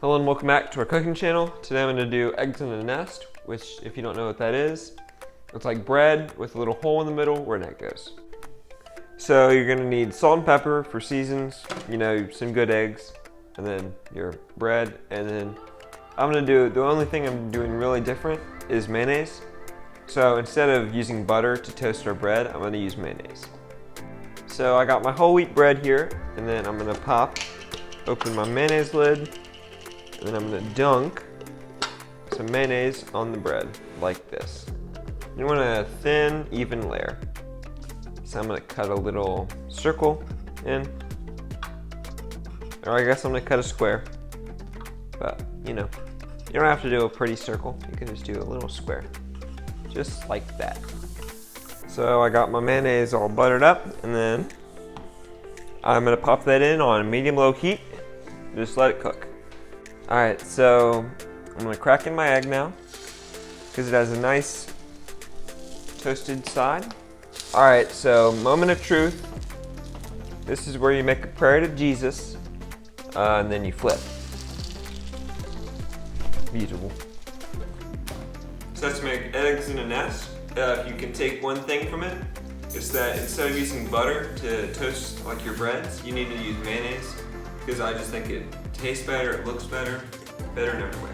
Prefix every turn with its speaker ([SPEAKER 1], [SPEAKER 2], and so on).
[SPEAKER 1] Hello and welcome back to our cooking channel. Today I'm going to do eggs in a nest, which if you don't know what that is, it's like bread with a little hole in the middle where an egg goes. So you're going to need salt and pepper for seasons, some good eggs, and then your bread, and then I'm going to do, the only thing I'm doing really different is mayonnaise. So instead of using butter to toast our bread, I'm going to use mayonnaise. So I got my whole wheat bread here, and then I'm going to open my mayonnaise lid, and then I'm going to dunk some mayonnaise on the bread like this. You want a thin, even layer. So I'm going to cut a little circle in, or I guess I'm going to cut a square, but you don't have to do a pretty circle. You can just do a little square, just like that. So I got my mayonnaise all buttered up, and then I'm going to pop that in on medium-low heat. Just let it cook. Alright, so I'm going to crack in my egg now because it has a nice toasted side. Alright, so moment of truth. This is where you make a prayer to Jesus, and then you flip. Beautiful. So let's make eggs in a nest. If you can take one thing from it, it's that instead of using butter to toast like your breads, you need to use mayonnaise, because I just think it tastes better, it looks better in every way.